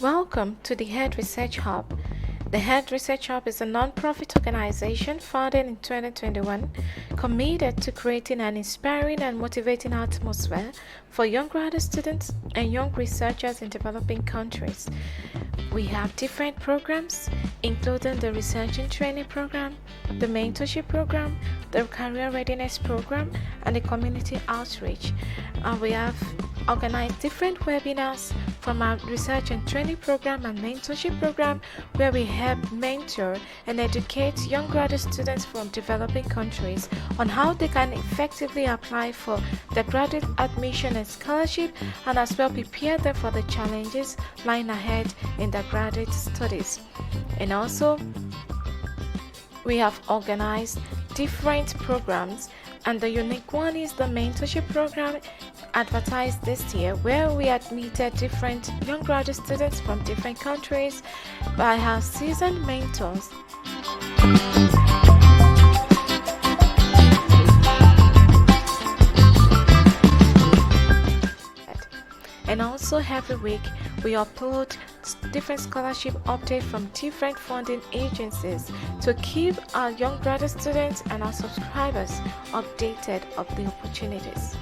Welcome to the Head Research Hub. The Head Research Hub is a non-profit organization founded in 2021 committed to creating an inspiring and motivating atmosphere for young graduate students and young researchers in developing countries. We have different programs, including the Research and Training Program, the Mentorship Program, the Career Readiness Program, and the Community Outreach. We have organized different webinars from our Research and Training Program and Mentorship Program, where we help mentor and educate young graduate students from developing countries on how they can effectively apply for the graduate admission and scholarship, and as well prepare them for the challenges lying ahead in their graduate studies. And also, we have organized different programs, and the unique one is the mentorship program advertised this year, where we admitted different young graduate students from different countries by our seasoned mentors. And also every week we upload different scholarship updates from different funding agencies to keep our young graduate students and our subscribers updated of the opportunities.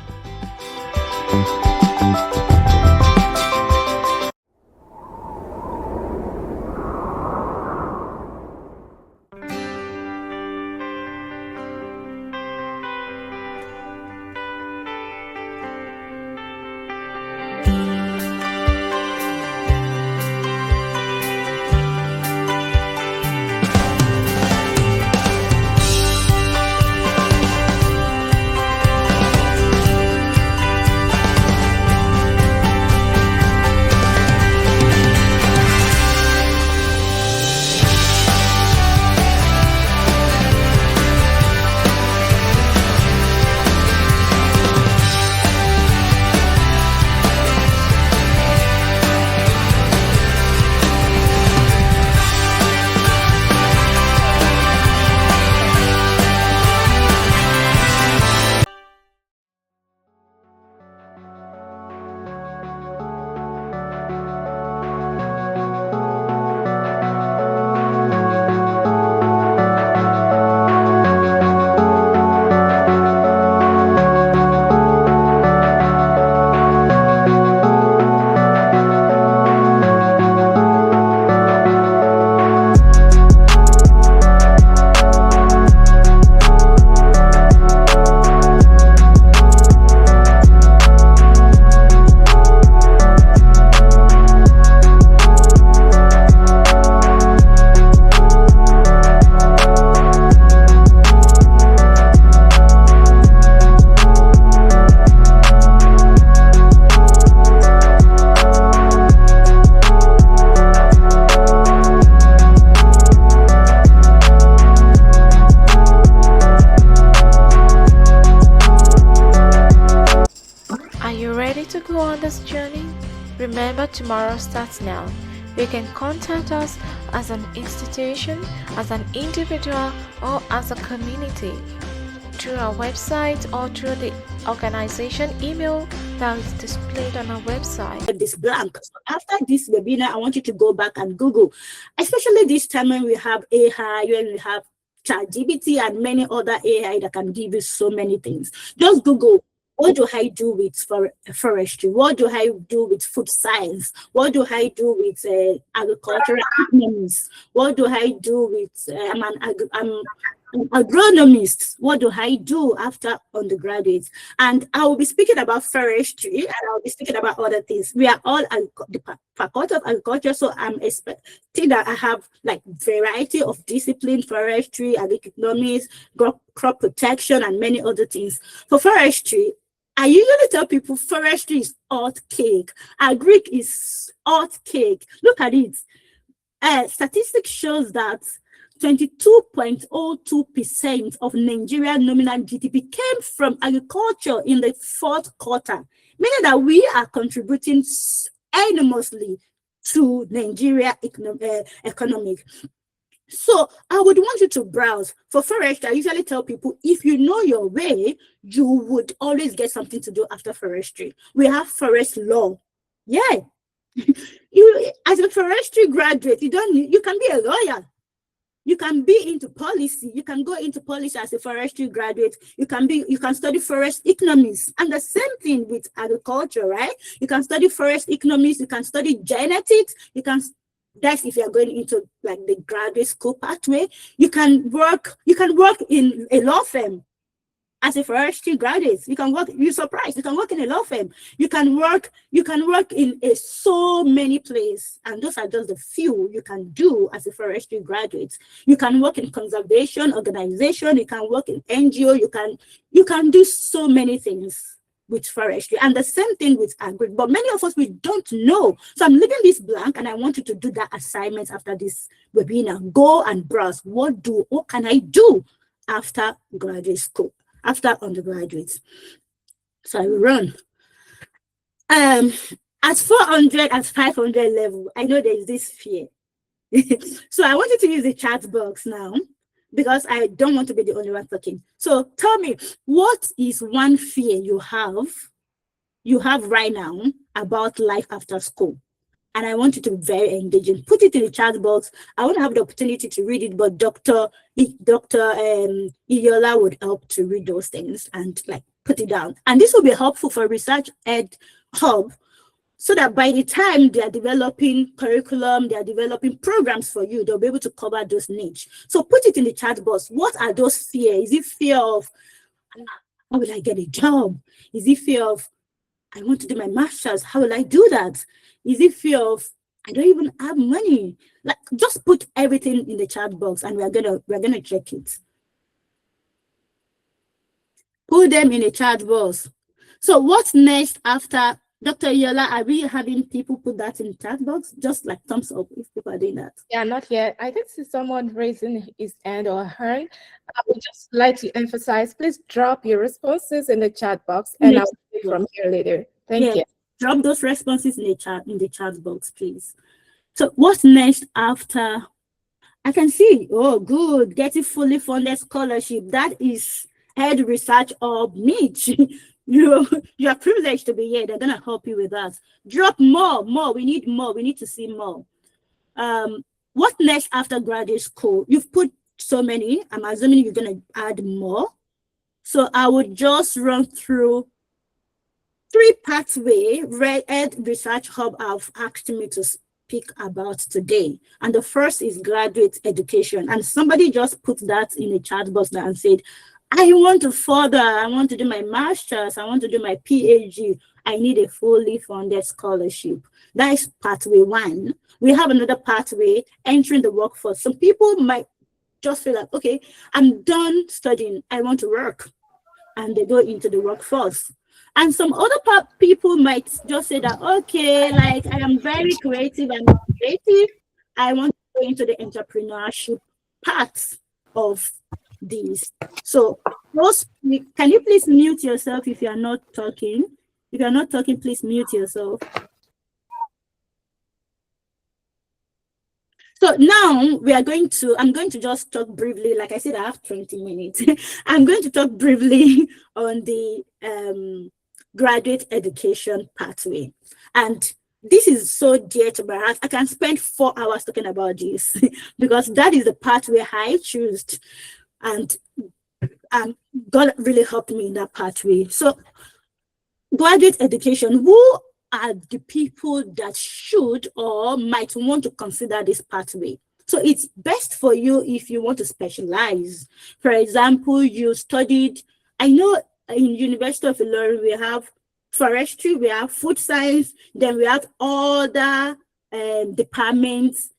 To go on this journey? Remember, tomorrow starts now. You can contact us as an institution, as an individual, or as a community through our website or through the organization email that is displayed on our website. This blank. So after this webinar, I want you to go back and Google, especially this time when we have AI, when we have ChatGPT and many other AI that can give you so many things. Just Google, what do I do with forestry? What do I do with food science? What do I do with agricultural economics? What do I do with, I'm an agronomist? What do I do after undergraduate? And I will be speaking about forestry, and I'll be speaking about other things. We are all the faculty of agriculture, so I'm expecting that I have like variety of discipline: forestry, economics, crop protection, and many other things. For forestry, I usually tell people forestry is hot cake. Agric is hot cake. Look at it. Statistics shows that 22.02% of Nigerian nominal GDP came from agriculture in the fourth quarter, meaning that we are contributing enormously to Nigeria economic. So I would want you to browse. For forestry, I usually tell people, if you know your way, you would always get something to do after forestry. We have forest law. Yeah, You, as a forestry graduate, you can be a lawyer. You can be into policy. You can go into policy as a forestry graduate. You can study forest economics. And the same thing with agriculture, right? You can study forest economics. You can study genetics. That's if you're going into like the graduate school pathway. You can work in a law firm. As a forestry graduate, you're surprised, you can work in a law firm. You can work in so many places, and those are just the few you can do as a forestry graduate. You can work in conservation organization, you can work in NGO, you can do so many things with forestry, and the same thing with agri. But many of us, we don't know. So I'm leaving this blank, and I want you to do that assignment after this webinar. Go and browse. What can I do after graduate school? After undergraduate. So I will run. At 400, at 500 level, I know there is this fear. So I want you to use the chat box now, because I don't want to be the only one talking. So tell me, what is one fear you have right now about life after school? And I want you to be very engaging. Put it in the chat box. I want to have the opportunity to read it, but Dr. Iola would help to read those things and like put it down. And this will be helpful for Research Ed Hub, so that by the time they are developing curriculum, they are developing programs for you, they'll be able to cover those niche. So put it in the chat box. What are those fears? Is it fear of, how will I get a job? Is it fear of, I want to do my master's, how will I do that? Is it fear of, I don't even have money? Like, just put everything in the chat box, and we're gonna check it. Put them in the chat box. So what's next after Dr. Yola? Are we having people put that in the chat box? Just like thumbs up if people are doing that. Yeah, not yet. I can see someone raising his hand or her hand. I would just like to emphasize, please drop your responses in the chat box, and I'll see it from here later. Thank you. Drop those responses in the chat box, please. So what's next after? I can see, oh, good, getting fully funded scholarship. That is Ed Research Hub niche. You are privileged to be here. They're gonna help you with that. Drop more. We need more. We need to see more. What next after graduate school? You've put so many. I'm assuming you're gonna add more. So I would just run through 3 pathways Ed Research Hub have asked me to speak about today. And the first is graduate education. And somebody just put that in the chat box now and said, I want to further, I want to do my master's, I want to do my PhD. I need a fully funded scholarship. That is pathway 1. We have another pathway, entering the workforce. Some people might just feel like, okay, I'm done studying, I want to work. And they go into the workforce. And some other people might just say that, okay, like I am very creative and creative. I want to go into the entrepreneurship part of these. So can you please mute yourself if you are not talking? If you're not talking, please mute yourself. So now I'm going to just talk briefly. Like I said, I have 20 minutes. I'm going to talk briefly on the graduate education pathway. And this is so dear to my heart. I can spend 4 hours talking about this because that is the pathway I chose. And God really helped me in that pathway. So graduate education, who are the people that should or might want to consider this pathway? So it's best for you if you want to specialize. For example, you studied, I know in University of ILORIN, we have forestry, we have food science, then we have other departments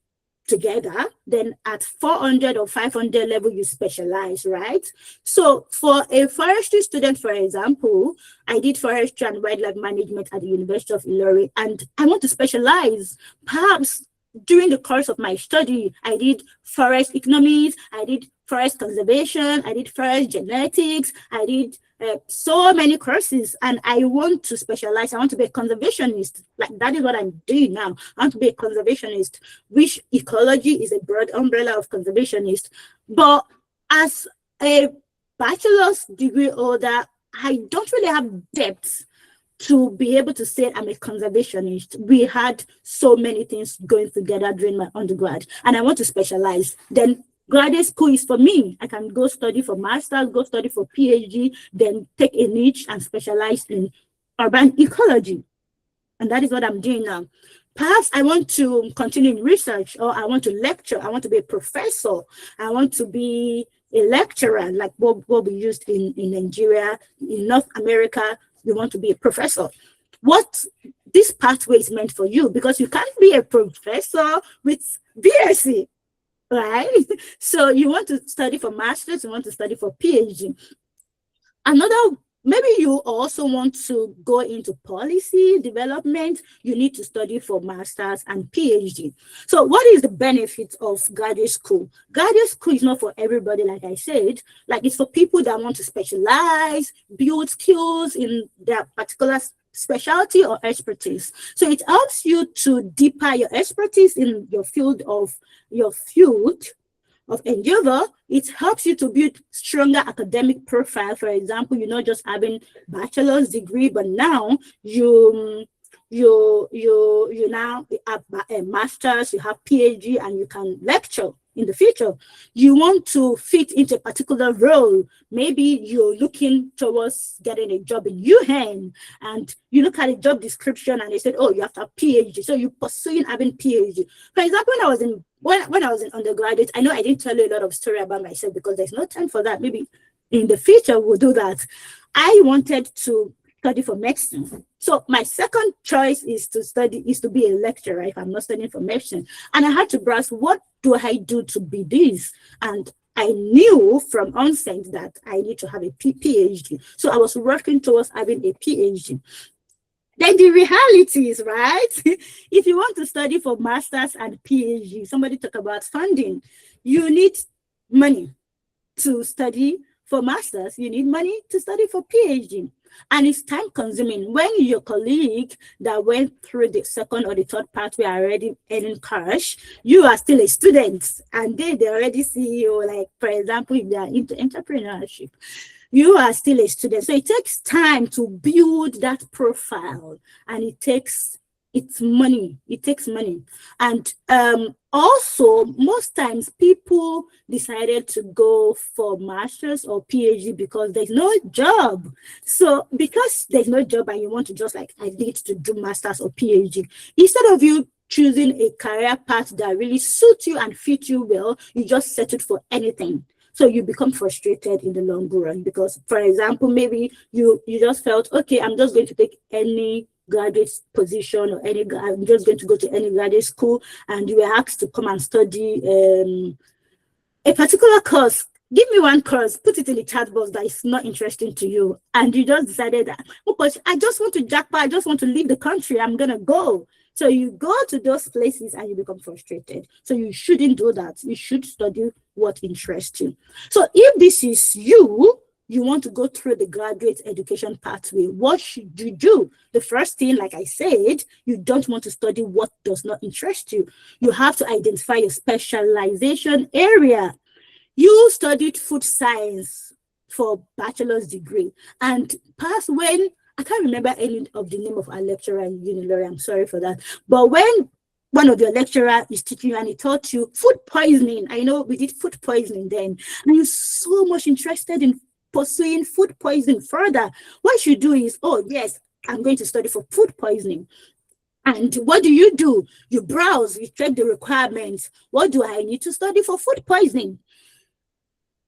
together. Then at 400 or 500 level, you specialize, right? So for a forestry student, for example, I did forestry and wildlife management at the University of ILORIN, and I want to specialize. Perhaps during the course of my study, I did forest economics, I did forest conservation, I did forest genetics, I did so many courses, and I want to specialize. I want to be a conservationist. Like that is what I'm doing now. I want to be a conservationist, which ecology is a broad umbrella of conservationist. But as a bachelor's degree holder, I don't really have depth to be able to say I'm a conservationist. We had so many things going together during my undergrad, and I want to specialize. Then graduate school is for me. I can go study for master's, go study for PhD, then take a niche and specialize in urban ecology. And that is what I'm doing now. Perhaps I want to continue in research, or I want to lecture. I want to be a professor. I want to be a lecturer, like what we used in Nigeria, in North America. You want to be a professor. What this pathway is meant for you, because you can't be a professor with BSc, right? So you want to study for master's, you want to study for PhD. Maybe you also want to go into policy development. You need to study for master's and PhD. So what is the benefit of graduate school? Graduate school is not for everybody, like I said. Like, it's for people that want to specialize, build skills in their particular specialty or expertise. So it helps you to deepen your expertise in your field of endeavor. It helps you to build stronger academic profile. For example, you're not just having bachelor's degree, but now you now have a master's, you have PhD, and you can lecture in the future. You want to fit into a particular role. Maybe you're looking towards getting a job in UN, and you look at a job description and they said, oh, you have to have PhD. So you're pursuing having PhD. For example, when I was in undergraduate, I know I didn't tell you a lot of story about myself because there's no time for that. Maybe in the future we'll do that. I wanted to study for medicine. So my second choice is to be a lecturer if I'm not studying for medicine. And I had to browse, what do I do to be this? And I knew from onset that I need to have a PhD. So I was working towards having a PhD. Then the reality is, right? If you want to study for master's and PhD, somebody talk about funding. You need money to study for master's. You need money to study for PhD. And it's time consuming. When your colleague that went through the second or the third pathway are already earning cash, you are still a student, and they already see you, like, for example, if they are into entrepreneurship. You are still a student. So it takes time to build that profile, and it's money. It takes money. And also, most times people decided to go for master's or PhD because there's no job. So because there's no job and you want to just like, I need to do master's or PhD, instead of you choosing a career path that really suits you and fits you well, you just settle for anything. So you become frustrated in the long run because, for example, maybe you just felt, okay, I'm just going to take any graduate position or I'm just going to go to any graduate school, and you were asked to come and study a particular course. Give me one course, put it in the chat box that is not interesting to you, and you just decided that, oh, but I just want to jackpot, I just want to leave the country, I'm gonna go. So you go to those places and you become frustrated. So you shouldn't do that. You should study what interests you. So if this is you want to go through the graduate education pathway, what should you do? The first thing, like I said, you don't want to study what does not interest you. You have to identify your specialization area. You studied food science for bachelor's degree, and past when, I can't remember any of the name of our lecturer in UNILORIN, I'm sorry for that. But when one of your lecturers is teaching you and he taught you food poisoning, I know we did food poisoning then, and you're so much interested in pursuing food poisoning further, what you do is, oh yes, I'm going to study for food poisoning. And what do? You browse, you check the requirements. What do I need to study for food poisoning?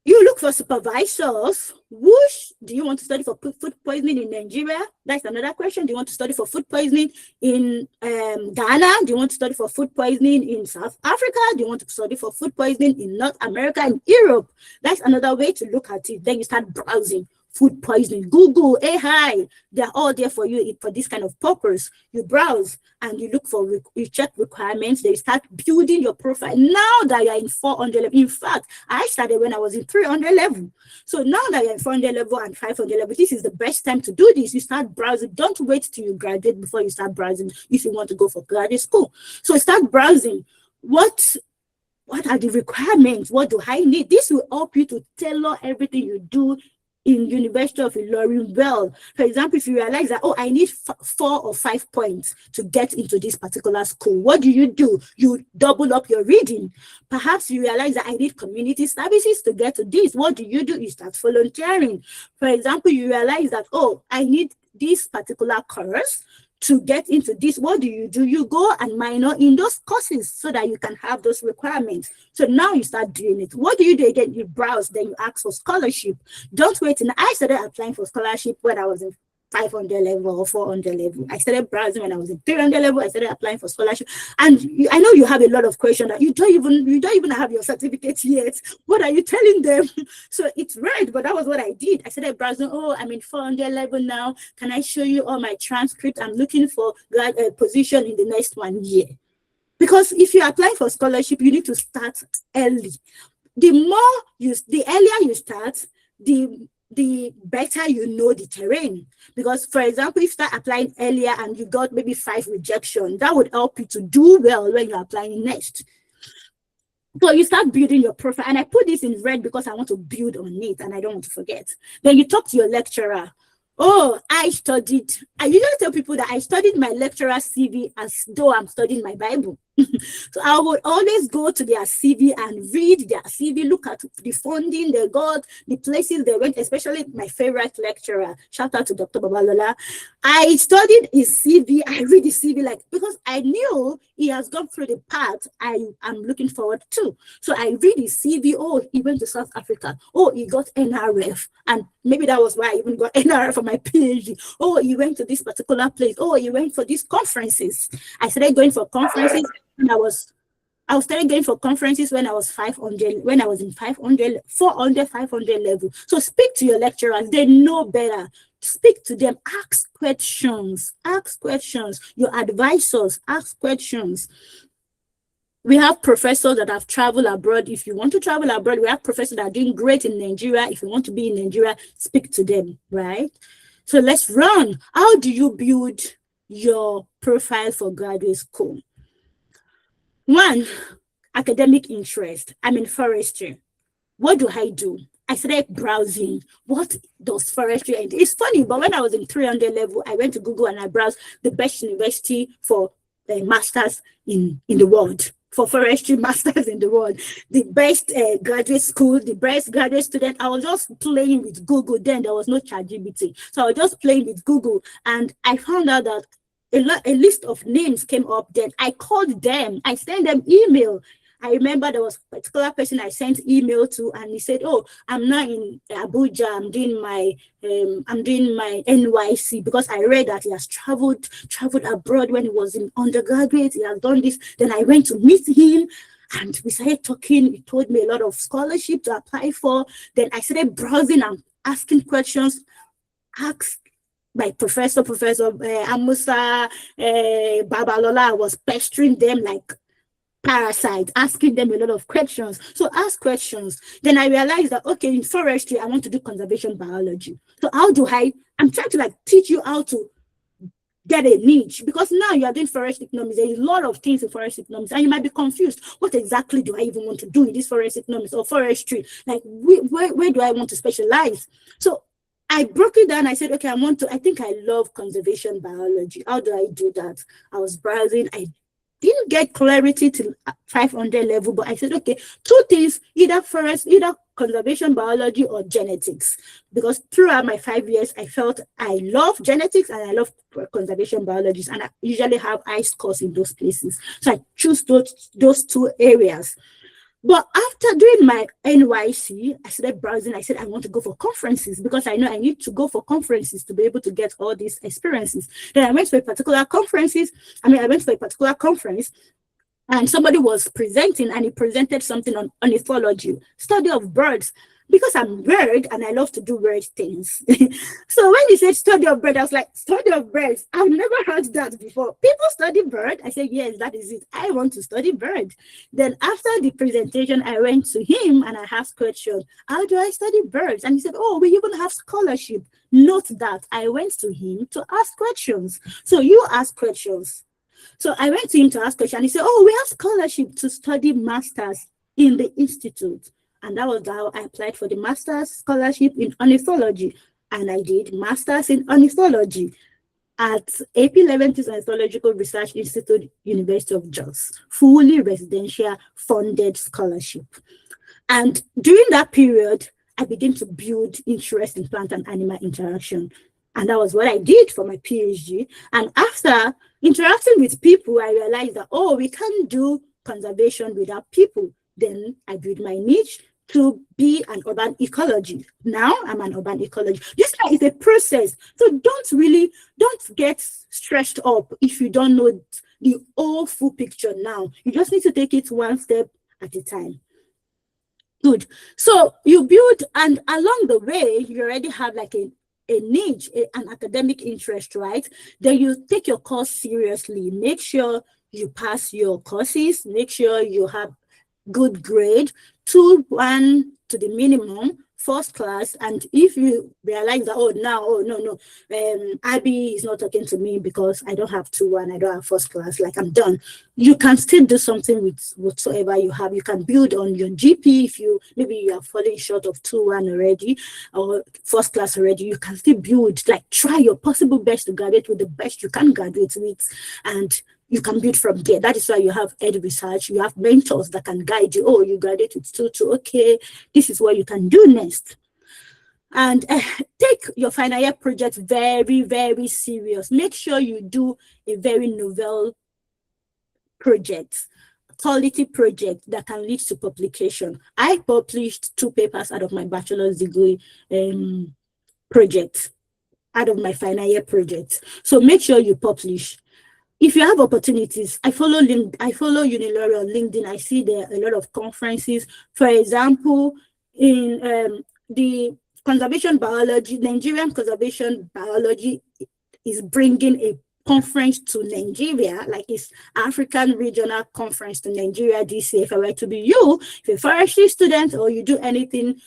You look for supervisors. Which do you want to study for food poisoning in Nigeria? That's another question. Do you want to study for food poisoning in Ghana? Do you want to study for food poisoning in South Africa? Do you want to study for food poisoning in North America and Europe? That's another way to look at it. Then you start browsing. Food poisoning, Google, AI, they're all there for you for this kind of purpose. You browse and you look for, you check requirements, they start building your profile. Now that you're in 400 level, in fact, I started when I was in 300 level. So now that you're in 400 level and 500 level, this is the best time to do this. You start browsing. Don't wait till you graduate before you start browsing if you want to go for graduate school. So start browsing. What are the requirements? What do I need? This will help you to tailor everything you do in University of UNILORIN well. For example, if you realize that, oh, I need 4 or 5 points to get into this particular school, what do? You double up your reading. Perhaps you realize that I need community services to get to this. What do? You start volunteering. For example, you realize that, oh, I need this particular course to get into this. What do? You go and minor in those courses so that you can have those requirements. So now you start doing it. What do? Again, you browse, then you ask for scholarship. Don't wait. And I started applying for scholarship when I was in 500 level or 400 level. I started browsing when I was in 300 level. I started applying for scholarship. And I know you have a lot of questions that you don't even have your certificate yet. What are you telling them? So it's right, but that was what I did. I started browsing. Oh, I'm in 400 level now. Can I show you all my transcript? I'm looking for a position in the next 1 year. Because if you apply for scholarship, you need to start early. The earlier you start, the better you know the terrain. Because, for example, if you start applying earlier and you got maybe 5 rejections, that would help you to do well when you're applying next. So you start building your profile. And I put this in red because I want to build on it and I don't want to forget. Then you talk to your lecturer. Oh, I usually tell people that I studied my lecturer's CV as though I'm studying my Bible. So I would always go to their CV and read their CV, look at the funding they got, the places they went, especially my favorite lecturer. Shout out to Dr. Babalola. I studied his CV. I read his CV because I knew he has gone through the path I am looking forward to. So I read his CV. Oh, he went to South Africa. Oh, he got NRF. And maybe that was why I even got NRF for my PhD. Oh, he went to this particular place. Oh, he went for these conferences. I started going for conferences. I started going for conferences when I was 500, when I was in 500, 400, 500 level. So speak to your lecturers. They know better. Speak to them. Ask questions. Ask questions. Your advisors, ask questions. We have professors that have traveled abroad. If you want to travel abroad, we have professors that are doing great in Nigeria. If you want to be in Nigeria, speak to them, right? So let's run. How do you build your profile for graduate school? 1, academic interest. I'm in forestry. What do? I started browsing. What does forestry end? It's funny, but when I was in 300 level, I went to Google and I browsed the best university for masters in the world, for forestry masters in the world, the best graduate school, the best graduate student. I was just playing with Google. Then there was no ChatGPT. So I was just playing with Google and I found out that a list of names came up. Then I called them. I sent them email. I remember there was a particular person I sent email to, and he said, "Oh, I'm now in Abuja. I'm doing my NYC," because I read that he has traveled abroad when he was in undergraduate. He has done this. Then I went to meet him, and we started talking. He told me a lot of scholarship to apply for. Then I started browsing and asking questions. My Professor Amusa Babalola was pestering them like parasites, asking them a lot of questions. So ask questions. Then I realized that, okay, in forestry, I want to do conservation biology. So how do I'm trying to teach you how to get a niche, because now you are doing forest economics. There is a lot of things in forest economics and you might be confused. What exactly do I even want to do in this forest economics or forestry? Where do I want to specialize? So I broke it down. I said, okay, I think I love conservation biology. How do I do that? I was browsing. I didn't get clarity till 500 level, but I said, okay, 2 things, either conservation biology or genetics. Because throughout my 5 years, I felt I love genetics and I love conservation biology. And I usually have high scores in those places. So I choose those 2 areas. But after doing my NYC, I started browsing. I said, I want to go for conferences because I know I need to go for conferences to be able to get all these experiences. Then I went to a particular conference and somebody was presenting and he presented something on ornithology, study of birds. Because I'm bird and I love to do bird things. So when he said study of bird, I was like, study of birds? I've never heard that before. People study bird? I said, yes, that is it. I want to study bird. Then after the presentation, I went to him and I asked questions. How do I study birds? And he said, oh, we even have scholarship. Note that I went to him to ask questions. So you ask questions. So I went to him to ask questions. He said, oh, we have scholarship to study masters in the institute. And that was how I applied for the master's scholarship in ornithology. And I did master's in ornithology at AP Leventis Ornithological Research Institute, University of Jos, fully residential funded scholarship. And during that period, I began to build interest in plant and animal interaction. And that was what I did for my PhD. And after interacting with people, I realized that, oh, we can't do conservation without people. Then I built my niche to be an urban ecology. Now I'm an urban ecologist. This is a process. So don't get stressed up if you don't know the whole full picture now. You just need to take it one step at a time. Good. So you build, and along the way, you already have like a niche, an academic interest, right? Then you take your course seriously. Make sure you pass your courses. Make sure you have good grade, 2-1 to the minimum, first class. And if you realize that, Abby is not talking to me because I don't have 2-1, I don't have first class, like I'm done. You can still do something with whatsoever you have. You can build on your GP. If maybe you are falling short of 2-1 already or first class already, you can still build, like try your possible best to graduate with the best you can graduate with, and you can build from there. That is why you have ed research. You have mentors that can guide you. Oh, you graduate with 2-2. Okay, this is what you can do next. And take your final year project very, very serious. Make sure you do a very novel project, quality project that can lead to publication. I published 2 papers out of my bachelor's degree project, out of my final year project. So make sure you publish. If you have opportunities, I follow UNILORIN on LinkedIn. I see there a lot of conferences. For example, in the conservation biology, Nigerian conservation biology is bringing a conference to Nigeria, like it's African regional conference to Nigeria this year. If I were to be you, if you're a forestry student or you do anything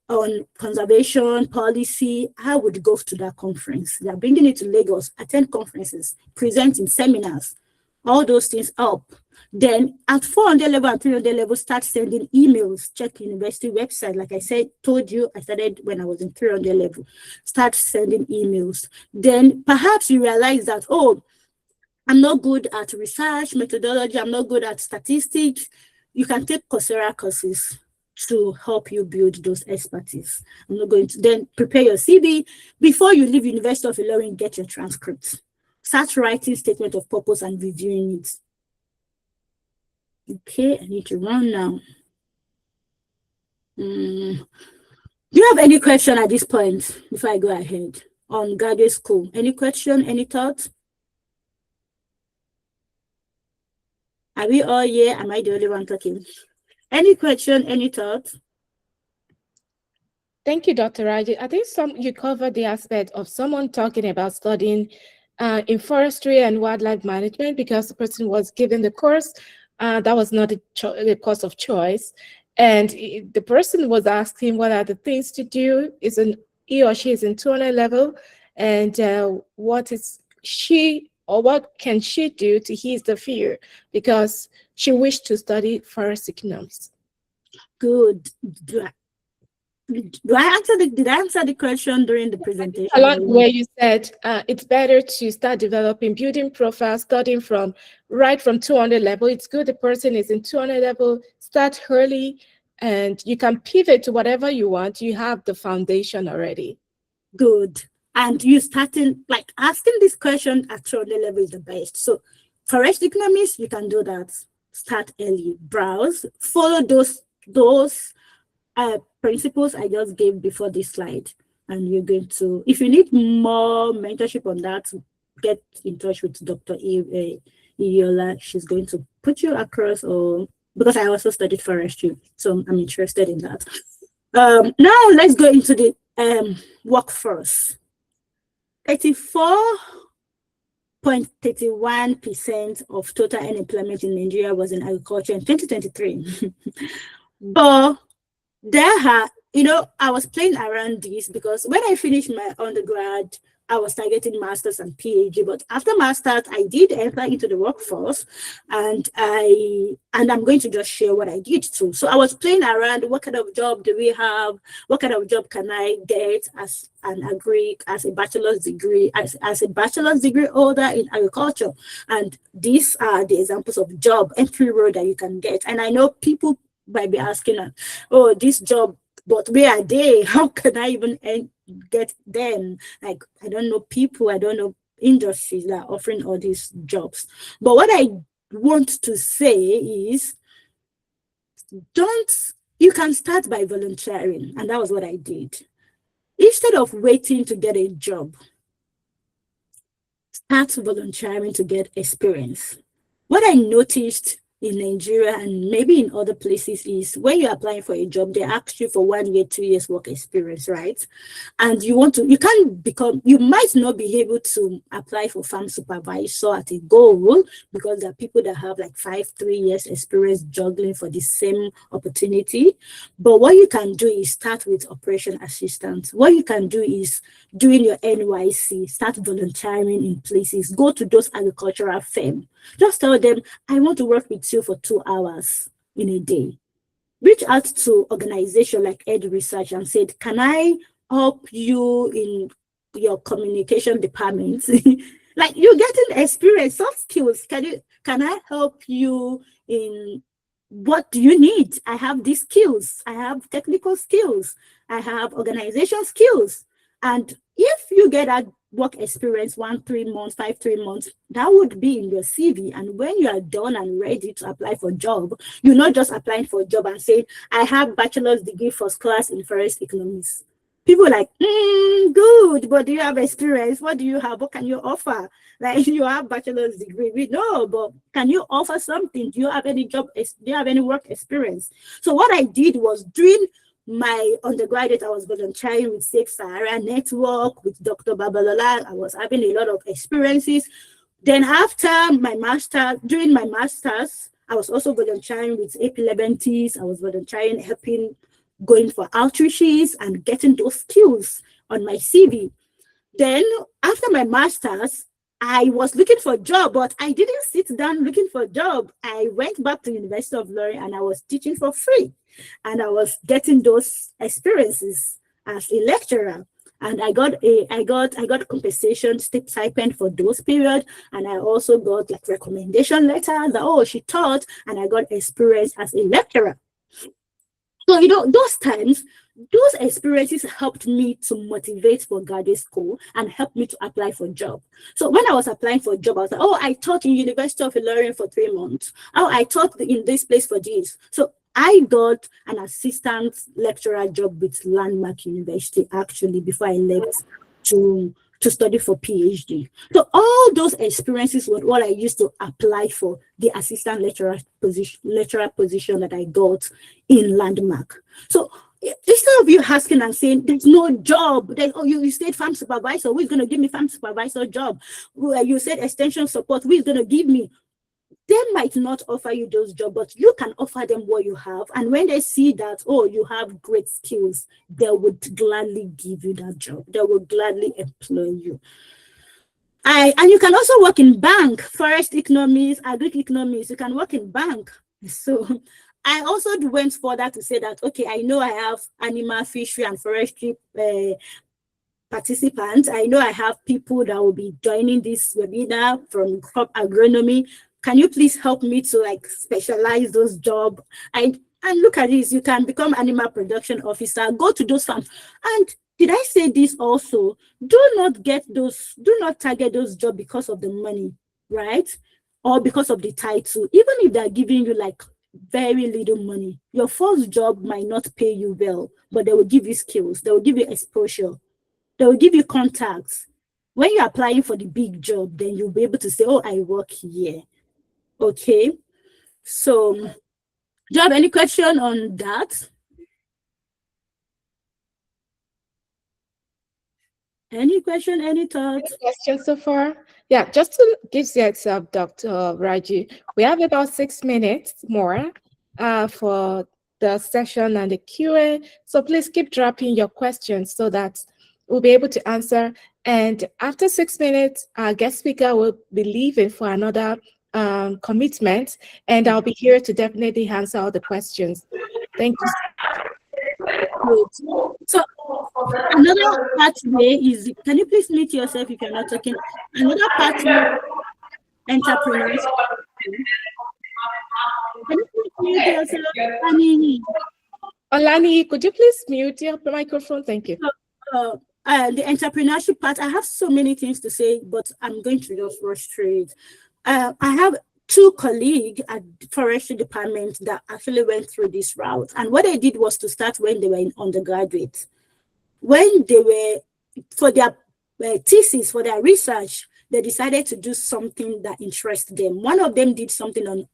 on conservation policy, I would go to that conference. They are bringing it to Lagos, attend conferences, present in seminars, all those things up. Then at 400 level and 300 level, start sending emails, check university website. Like I said, told you, I started when I was in 300 level. Start sending emails. Then perhaps you realize that, oh, I'm not good at research methodology, I'm not good at statistics. You can take Coursera courses to help you build those expertise. I'm not going to then prepare your CV. Before you leave University of Ilorin, get your transcripts. Start writing statement of purpose and reviewing it. Okay, I need to run now. Do you have any question at this point before I go ahead on graduate school? Any question, any thoughts? Are we all here? Am I the only one talking? Any question, any thoughts? Thank you, Dr. Raji. I think you covered the aspect of someone talking about studying in forestry and wildlife management because the person was given the course. That was not the course of choice. And the person was asking what are the things to do. He or she is in 200 level, and what can she do to ease the fear because she wished to study forest economics. Good. Did I answer the question during the presentation? Along where you said it's better to start developing building profiles, starting right from 200 level. It's good the person is in 200 level, start early, and you can pivot to whatever you want. You have the foundation already. Good. And you starting, like asking this question at 200 level is the best. So forest economics, you can do that. Start early, browse, follow those principles I just gave before this slide. And you're going to, if you need more mentorship on that, get in touch with Dr. Iola. She's going to put you across, or because I also studied forestry, so I'm interested in that. Now let's go into the workforce. 34.31% of total unemployment in Nigeria was in agriculture in 2023. But I was playing around this because when I finished my undergrad, I was targeting masters and PhD, but after masters, I did enter into the workforce, and I'm going to just share what I did too. So I was playing around. What kind of job do we have? What kind of job can I get as an agri, as a bachelor's degree, as a bachelor's degree holder in agriculture? And these are the examples of job entry role that you can get. And I know people might be asking, oh, this job, but where are they? How can I even get them? Like, I don't know people, I don't know industries that are offering all these jobs. But what I want to say is, you can start by volunteering. And that was what I did. Instead of waiting to get a job, start volunteering to get experience. What I noticed in Nigeria and maybe in other places is when you're applying for a job, they ask you for 1 year, 2 years work experience, right? And you might not be able to apply for farm supervisor at a goal because there are people that have like 3 years experience juggling for the same opportunity. But what you can do is start with operation assistant. What you can do is doing your NYC, start volunteering in places, go to those agricultural firms. Just tell them, I want to work with you for 2 hours in a day. Reach out to organizations like Ed Research and said, can I help you in your communication department? Like, you're getting experience, soft skills. Can I help you in what do you need? I have these skills. I have technical skills. I have organization skills. And if you get that work experience 3 months, 3 months, that would be in your CV. And when you are done and ready to apply for a job, you're not just applying for a job and saying, I have bachelor's degree first class in forest economics. People are like, good, but do you have experience? What do you have? What can you offer? Like, you have bachelor's degree. We know, but can you offer something? Do you have any job? Do you have any work experience? So what I did was, during my undergraduate, I was volunteering with Safe Sahara Network, with Dr. Babalola. I was having a lot of experiences. Then after my master, during my masters, I was also volunteering with AP11Ts. I was volunteering, going for outreaches and getting those skills on my CV. Then after my master's, I was looking for a job, but I didn't sit down looking for a job. I went back to University of Ilorin and I was teaching for free. And I was getting those experiences as a lecturer. And I got compensation stipend for those periods. And I also got like recommendation letters that, oh, she taught, and I got experience as a lecturer. So, those times, those experiences helped me to motivate for graduate school and helped me to apply for a job. So when I was applying for a job, I was like, oh, I taught in University of Ilorin for 3 months. Oh, I taught in this place for this. So I got an assistant lecturer job with Landmark University, actually, before I left to study for PhD. So all those experiences were what I used to apply for the assistant lecturer position that I got in Landmark. So instead of you asking and saying, there's no job, you said farm supervisor, who's going to give me farm supervisor job? You said extension support, who's going to give me? They might not offer you those jobs, but you can offer them what you have. And when they see that, oh, you have great skills, they would gladly give you that job. They will gladly employ you. And you can also work in bank, forest economics, agri-economics. You can work in bank. So I also went further to say that, okay, I know I have animal, fishery, and forestry participants. I know I have people that will be joining this webinar from crop agronomy. Can you please help me to specialize those jobs? And look at this, you can become animal production officer, go to those farms. And did I say this also? Do not target those jobs because of the money, right? Or because of the title. Even if they're giving you very little money, your first job might not pay you well, but they will give you skills, they will give you exposure, they will give you contacts. When you're applying for the big job, then you'll be able to say, oh, I work here. Okay, so do you have any question on that? Any question, any thoughts? Any questions so far? Yeah, just to give you a heads up, Dr. Raji, we have about 6 minutes more for the session and the QA. So please keep dropping your questions so that we'll be able to answer And after 6 minutes, our guest speaker will be leaving for another commitment, and I'll be here to definitely answer all the questions. Thank you. Good. So another pathway is, can you please mute yourself if you're not talking? Another pathway, entrepreneurs. Can you please mute yourself, Annie? Olani, could you please mute your microphone? Thank you. The entrepreneurship part, I have so many things to say, but I'm going to just rush through it. I have 2 colleagues at the forestry department that actually went through this route. And what they did was to start when they were in undergraduate. When they were, for their thesis, for their research, they decided to do something that interests them. One of them did something on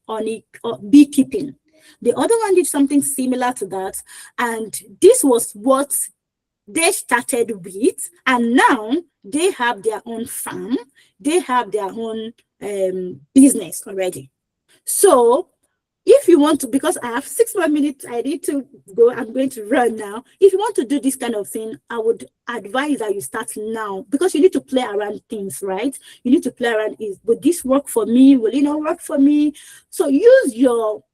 beekeeping. The other one did something similar to that. And this was what they started with, and now they have their own farm, they have their own business already. So if you want to, because I have 6 more minutes, I need to go, I'm going to run now. If you want to do this kind of thing, I would advise that you start now, because you need to play around things, right? You need to play around, would this work for me? Will it not work for me? So use your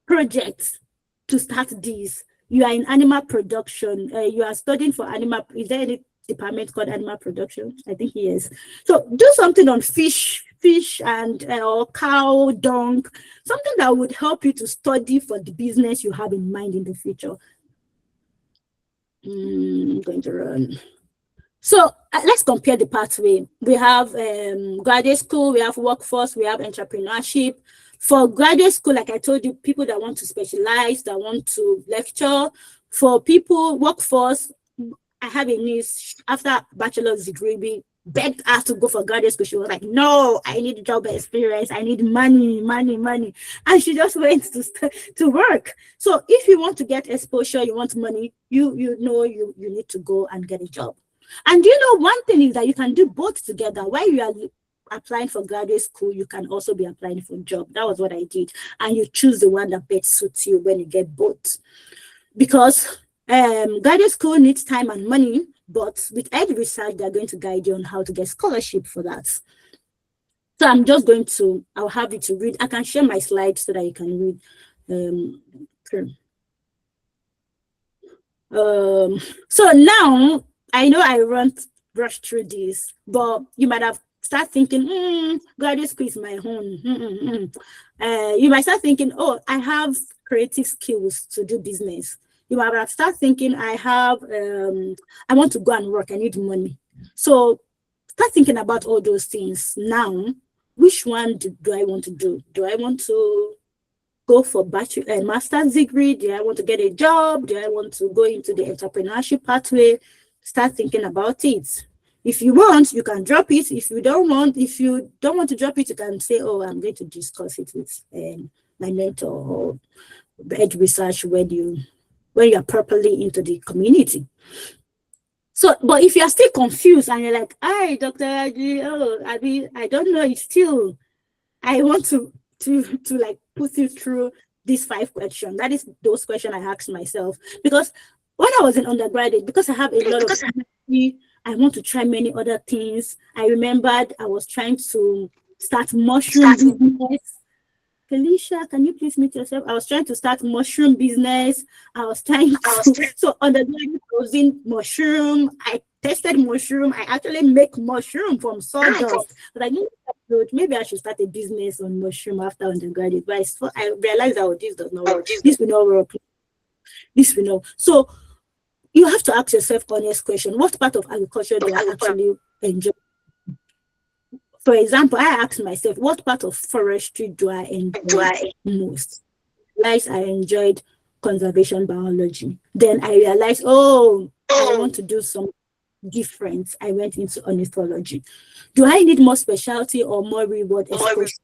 projects to start this. You are in animal production, you are studying for animal, is there any department called animal production? I think yes. So do something on fish and or cow dung, something that would help you to study for the business you have in mind in the future. I'm going to run. So let's compare the pathway. We have graduate school, we have workforce, we have entrepreneurship. For graduate school, like I told you, people that want to specialize, that want to lecture. For people, workforce, I have a niece, after bachelor's degree, we begged her to go for graduate school. She was like, no, I need job experience. I need money. And she just went to work. So if you want to get exposure, you want money, you need to go and get a job. And one thing is that you can do both together. While you are applying for graduate school, you can also be applying for a job. That was what I did. And you choose the one that best suits you when you get both. Because graduate school needs time and money, but with Ed Research, they're going to guide you on how to get scholarship for that. So I'm just going to, I'll have you to read. I can share my slides so that you can read. So now, I know I rushed through this, but you might have start thinking, graduate school is my home. You might start thinking, oh, I have creative skills to do business. You might have start thinking, I want to go and work, I need money. So start thinking about all those things now. Which one do I want to do? Do I want to go for master's degree? Do I want to get a job? Do I want to go into the entrepreneurship pathway? Start thinking about it. If you want, you can drop it. If you don't want to drop it, you can say, oh, I'm going to discuss it with my mentor or Ed Research when you are properly into the community. So, but if you're still confused and you're like, hi, Dr. Adi, I don't know, it's still, I want to like put you through these 5 questions. That is those questions I asked myself. Because when I was in undergraduate, because I have a lot of energy, I want to try many other things. I remembered I was trying to start mushroom business. Felicia, can you please mute yourself? I was trying to start mushroom business. So undergraduate, I was in mushroom. I tested mushroom. I actually make mushroom from sawdust. But I knew maybe I should start a business on mushroom after undergraduate. But I realized that this does not work. This will not work. This will not. So you have to ask yourself honest question. What part of agriculture do I actually enjoy? For example, I asked myself, what part of forestry do I enjoy most? I enjoyed conservation biology. Then I realized, oh, I want to do something different. I went into ornithology. Do I need more specialty or more reward exposure?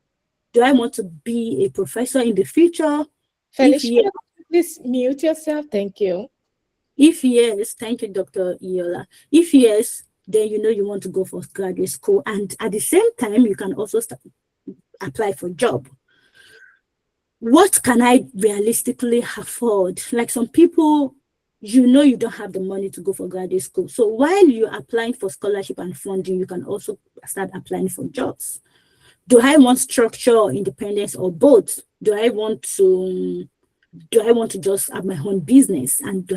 Do I want to be a professor in the future? Felicia, please mute yourself. Thank you. If yes, thank you, Dr. Iola. If yes, then you want to go for graduate school, and at the same time you can also apply for job. What can I realistically afford? Like some people you know you don't have the money to go for graduate school. So while you're applying for scholarship and funding, you can also start applying for jobs. Do I want structure or independence or both? Do I want to just have my own business? And do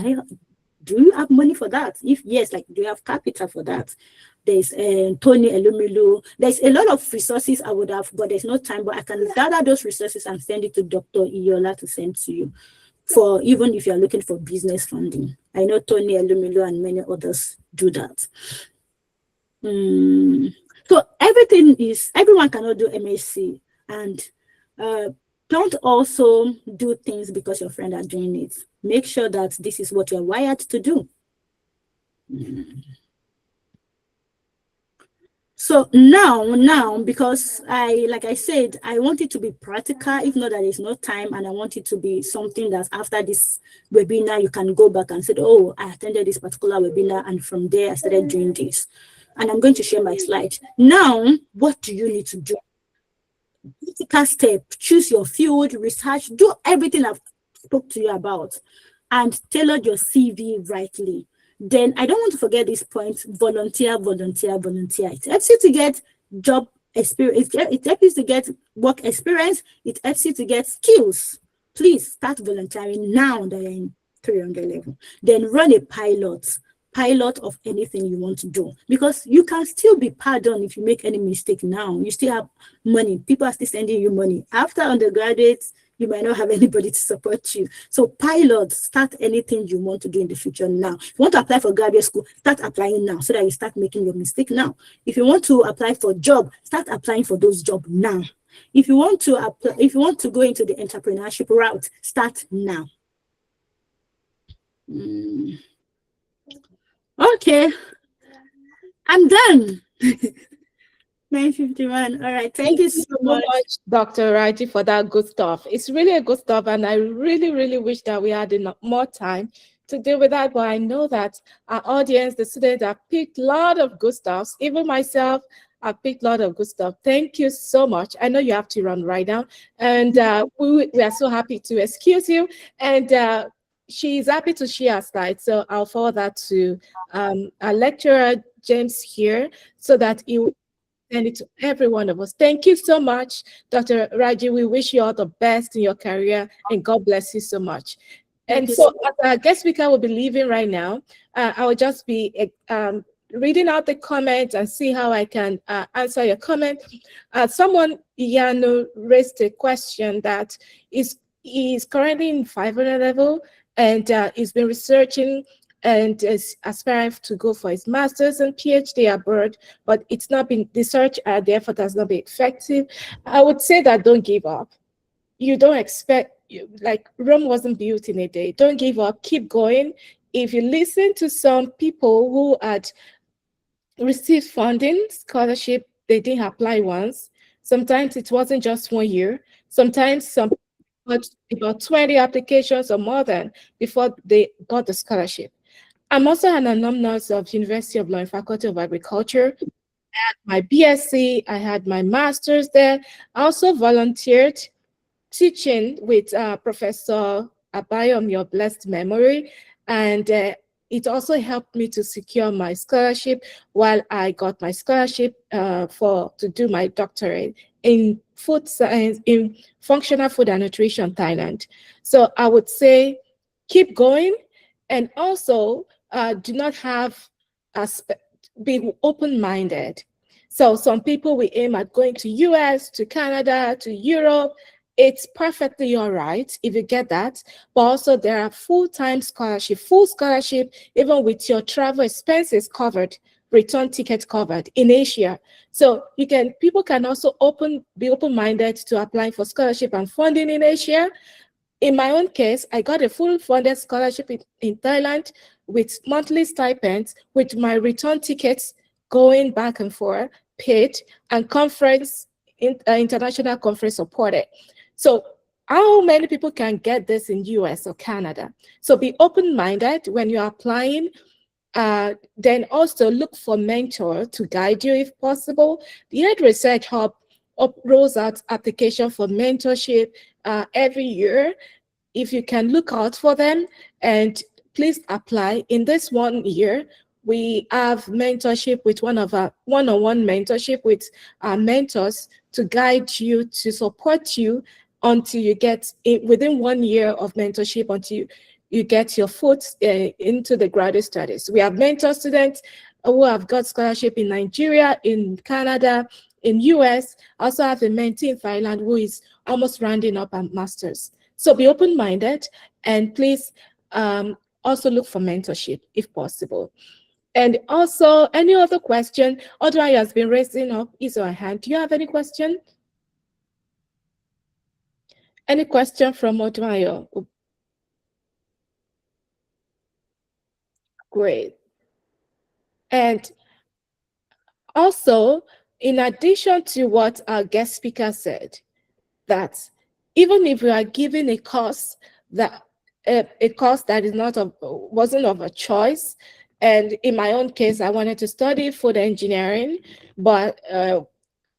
you have money for that? If yes, like, do you have capital for that? There's Tony Elumelu. There's a lot of resources I would have, but there's no time. But I can gather those resources and send it to Dr. Iyola to send to you, for even if you're looking for business funding. I know Tony Elumelu and many others do that. So everyone cannot do MSc, and don't also do things because your friends are doing it. Make sure that this is what you're wired to do. So now, because like I said, I want it to be practical. If not, there is no time, and I want it to be something that after this webinar, you can go back and say, oh, I attended this particular webinar, and from there I started doing this. And I'm going to share my slides. Now, what do you need to do? Practical step, choose your field, research, do everything I've spoke to you about, and tailor your CV rightly. Then I don't want to forget this point: volunteer. It helps you to get job experience. It helps you to get work experience. It helps you to get skills. Please start volunteering now that you're in 300 level. Then run a pilot of anything you want to do, because you can still be pardoned if you make any mistake now. You still have money. People are still sending you money. After undergraduate, you might not have anybody to support you. So pilot, start anything you want to do in the future now. If you want to apply for graduate school, start applying now so that you start making your mistake now. If you want to apply for job, start applying for those jobs now. If you want to apply, if you want to go into the entrepreneurship route, start now. Okay, I'm done. 9:51. All right. Thank you so much, Dr. Raji, for that good stuff. It's really a good stuff, and I really, really wish that we had enough more time to deal with that. But I know that our audience, the students, have picked a lot of good stuff. Even myself, I've picked a lot of good stuff. Thank you so much. I know you have to run right now, and we are so happy to excuse you. And she's happy to share her slides, so I'll forward that to our lecturer, James, here, so that he will send it to every one of us. Thank you so much, Dr. Raji. We wish you all the best in your career, and God bless you so much. And so our guest speaker will be leaving right now. I will just be reading out the comments and see how I can answer your comment. Someone, Yano, raised a question that is currently in 500 level, and he's been researching and is aspiring to go for his master's and PhD abroad, but it's not been, the search, the effort has not been effective. I would say that don't give up. You don't expect, like Rome wasn't built in a day. Don't give up, keep going. If you listen to some people who had received funding, scholarship, they didn't apply once. Sometimes it wasn't just 1 year. Sometimes some about 20 applications or more than before they got the scholarship. I'm also an alumnus of University of Law and Faculty of Agriculture. I had my BSc, I had my master's there. I also volunteered teaching with Professor Abayom, your blessed memory, and it also helped me to secure my scholarship while I got my scholarship to do my doctorate in food science, in functional food and nutrition, Thailand. So I would say keep going, and also do not have be open-minded. So some people will aim at going to US, to Canada, to Europe. It's perfectly all right if you get that, but also there are full-time scholarship, full scholarship, even with your travel expenses covered, return ticket covered in Asia. So people can also be open-minded to applying for scholarship and funding in Asia. In my own case, I got a full funded scholarship in Thailand with monthly stipends, with my return tickets going back and forth, paid, and international conference supported. So how many people can get this in US or Canada? So be open-minded when you're applying. Then also look for mentor to guide you if possible. The Ed Research Hub rolls out application for mentorship every year. If you can look out for them and please apply. In this 1 year, we have mentorship with one-on-one mentorship with our mentors to guide you, to support you until you get within 1 year of mentorship, until you get your foot into the graduate studies. We have mentor students who have got scholarship in Nigeria, in Canada, in US. I also have a mentee in Thailand who is almost rounding up a master's. So be open-minded, and please also look for mentorship if possible. And also, any other question? Audrey has been raising up his or her hand. Do you have any question? Any question from Audrey? Great. And also, in addition to what our guest speaker said, that even if we are given a course that is wasn't of a choice, and in my own case, I wanted to study food engineering, but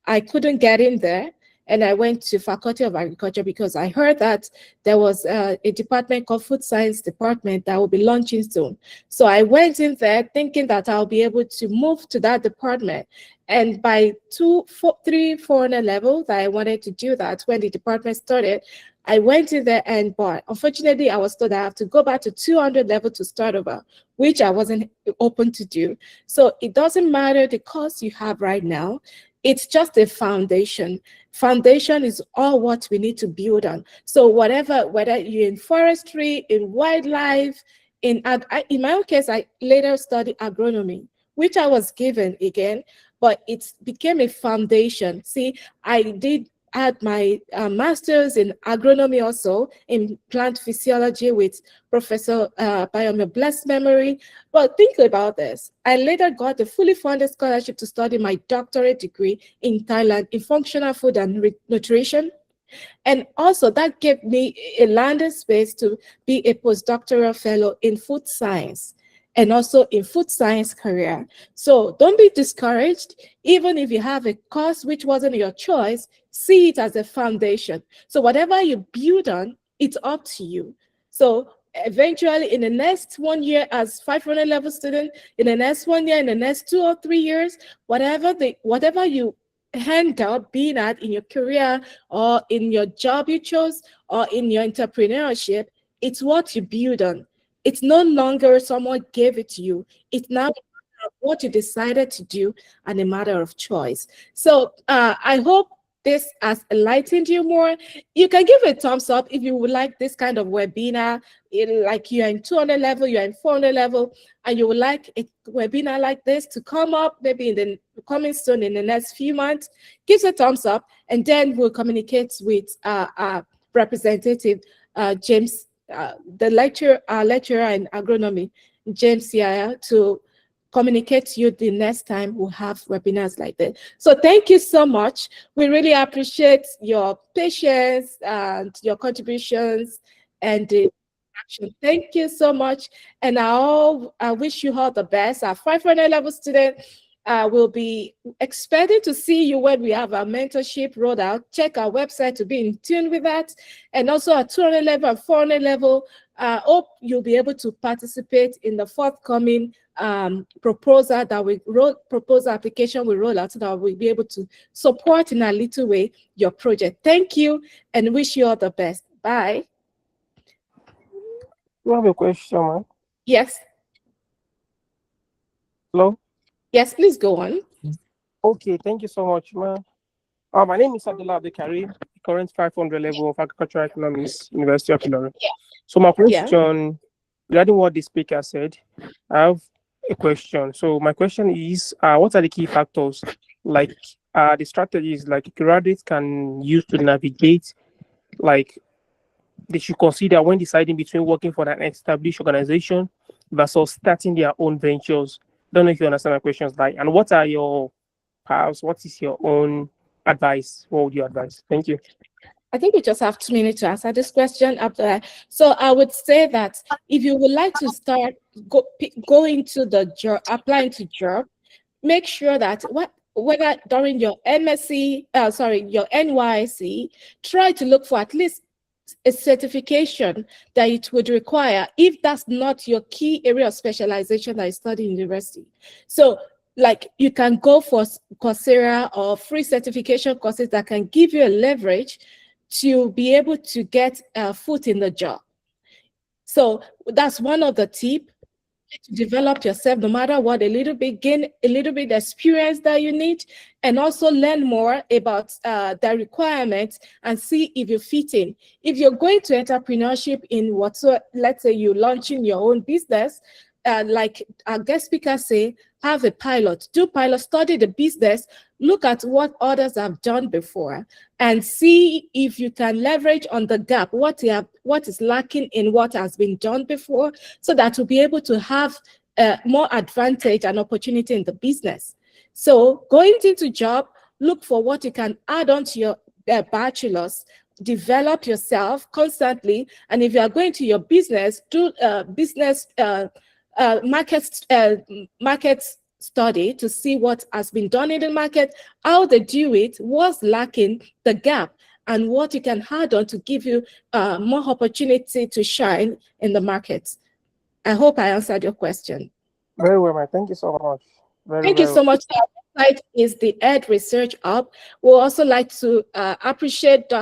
I couldn't get in there. And I went to Faculty of Agriculture because I heard that there was a department called Food Science Department that will be launching soon. So I went in there thinking that I'll be able to move to that department. And by 400 level that I wanted to do that when the department started, I went in there, but unfortunately I was told I have to go back to 200 level to start over, which I wasn't open to do. So it doesn't matter the course you have right now. It's just a foundation. Foundation is all what we need to build on. So whether you're in forestry, in wildlife, in my own case, I later studied agronomy, which I was given again, but it became a foundation. See, I had my master's in agronomy, also in plant physiology with Professor Bayome, blessed memory. But think about this. I later got a fully funded scholarship to study my doctorate degree in Thailand in functional food and nutrition. And also that gave me a landed space to be a postdoctoral fellow in food science, and also in food science career. So don't be discouraged. Even if you have a course which wasn't your choice, see it as a foundation. So whatever you build on, it's up to you. So eventually in the next 1 year as 500 level student, in the next 1 year, in the next 2 or 3 years, whatever you end up being at in your career or in your job you chose or in your entrepreneurship, it's what you build on. It's no longer someone gave it to you. It's now what you decided to do and a matter of choice. So I hope this has enlightened you more. You can give a thumbs up if you would like this kind of webinar, like you're in 200 level, you're in 400 level, and you would like a webinar like this to come up maybe in the coming soon in the next few months. Give us a thumbs up, and then we'll communicate with our representative, James, the lecturer in agronomy, James Yaya, to communicate to you the next time we'll have webinars like this. So thank you so much. We really appreciate your patience and your contributions and the action. Thank you so much. And I wish you all the best. Our 500 level student will be expected to see you when we have our mentorship rolled out. Check our website to be in tune with that. And also at 200 level and 400 level, hope you'll be able to participate in the forthcoming proposal application we roll out, so that we'll be able to support in a little way your project. Thank you and wish you all the best. Bye. You have a question, man? Yes. Hello? Yes, please go on. Okay, thank you so much, man. My name is Abdullah Abdulkarim, current 500 level of agricultural economics, University of UNILORIN. Yeah. So my question, regarding what the speaker said, I have a question. So my question is, what are the key factors, like the strategies like graduates can use to navigate, like they should consider when deciding between working for an established organization versus starting their own ventures? Don't know if you understand my questions, like, and what are your paths? What is your own advice? What would you advise? Thank you. I think we just have 2 minutes to answer this question after that. So I would say that if you would like to start going to the job, applying to job, make sure that whether during your MSc, your NYC, try to look for at least a certification that it would require if that's not your key area of specialization that you study in university. So like you can go for Coursera or free certification courses that can give you a leverage to be able to get a foot in the job. So that's one of the tips, to develop yourself no matter what, a little bit, gain a little bit experience that you need, and also learn more about the requirements and see if you fit in. If you're going to entrepreneurship in whatsoever, let's say you're launching your own business, like our guest speaker say, have a pilot, do pilot, study the business, look at what others have done before, and see if you can leverage on the gap, what is lacking in what has been done before, so that you'll be able to have more advantage and opportunity in the business. So going into job, look for what you can add on to your bachelor's, develop yourself constantly, and if you are going to your business, do business market study to see what has been done in the market, how they do it, what's lacking, the gap, and what you can add on to give you more opportunity to shine in the market. I hope I answered your question. Very well, man. Thank you so much. Thank you so much. Our website is the Ed Research Hub. We'd also like to appreciate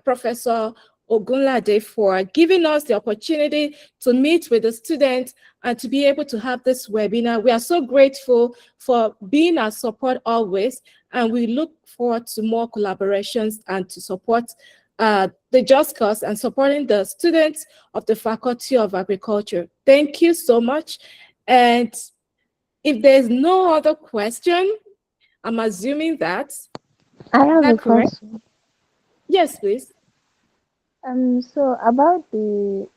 Professor Ogunlade for giving us the opportunity to meet with the students and to be able to have this webinar. We are so grateful for being our support always, and we look forward to more collaborations and to support the Just Cause and supporting the students of the Faculty of Agriculture. Thank you so much. And if there's no other question, I'm assuming that. I have a question. Yes, please. So about the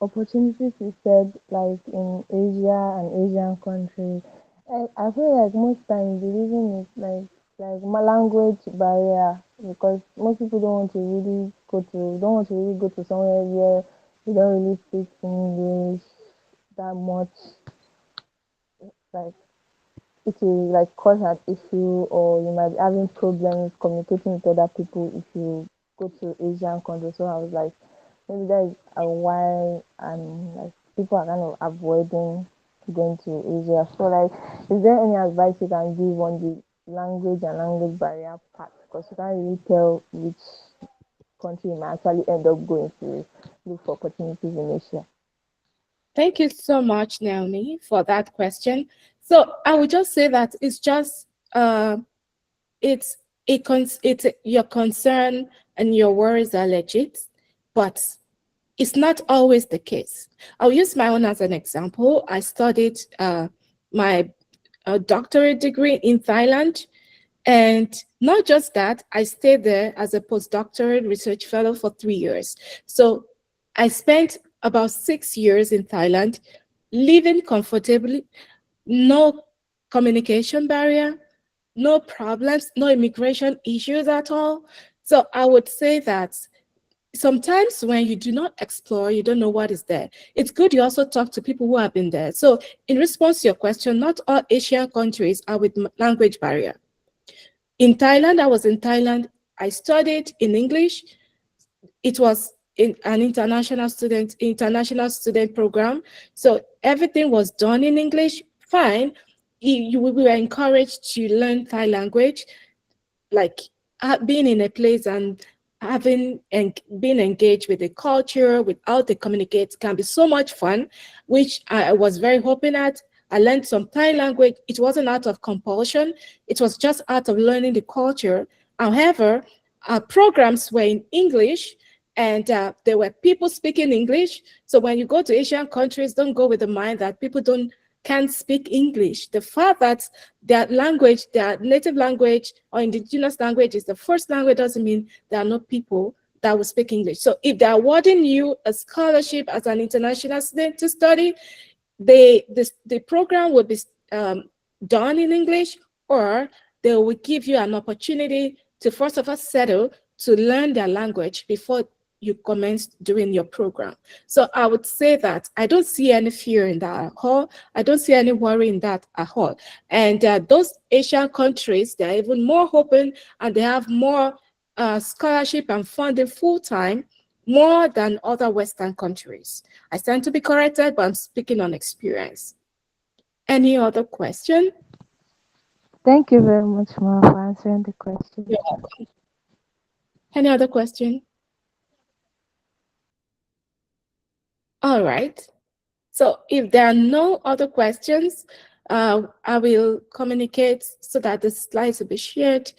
opportunities you said, like in Asia and Asian countries, I feel like most times the reason is like my language barrier, because most people don't want to really go to somewhere where they don't really speak English that much. Like it will like cause an issue, or you might be having problems communicating with other people if you go to Asian countries. So I was like, maybe that is why like people are kind of avoiding going to Asia. So like, is there any advice you can give on the language and language barrier part? Because you can't really tell which country you might actually end up going to look for opportunities in Asia. Thank you so much, Naomi, for that question. So I would just say that it's just your concern and your worries are legit, but it's not always the case. I'll use my own as an example. I studied my doctorate degree in Thailand, and not just that, I stayed there as a postdoctoral research fellow for 3 years. So I spent about 6 years in Thailand, living comfortably, no communication barrier, no problems, no immigration issues at all. So I would say that sometimes when you do not explore, you don't know what is there. It's good you also talk to people who have been there. So in response to your question, not all Asian countries are with language barrier. In Thailand, I was in Thailand, I studied in English. It was in an international student program. So everything was done in English, fine. We were encouraged to learn Thai language, like being in a place and being engaged with the culture, with how they communicate can be so much fun, which I was very hoping at. I learned some Thai language. It wasn't out of compulsion. It was just out of learning the culture. However, our programs were in English, and there were people speaking English. So when you go to Asian countries, don't go with the mind that people can't speak English. The fact that their language, their native language or indigenous language is the first language doesn't mean there are no people that will speak English. So if they're awarding you a scholarship as an international student to study, the program will be done in English, or they will give you an opportunity to first of all settle to learn their language before you commence doing your program. So I would say that I don't see any fear in that at all. I don't see any worry in that at all. And those Asian countries, they're even more open, and they have more scholarship and funding full-time more than other Western countries. I stand to be corrected, but I'm speaking on experience. Any other question? Thank you very much, Ma, for answering the question. You're welcome. Any other question? All right. So if there are no other questions, I will communicate so that the slides will be shared,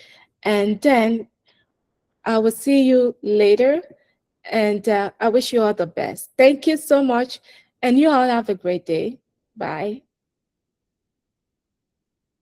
and then I will see you later. And I wish you all the best. Thank you so much, and you all have a great day. Bye.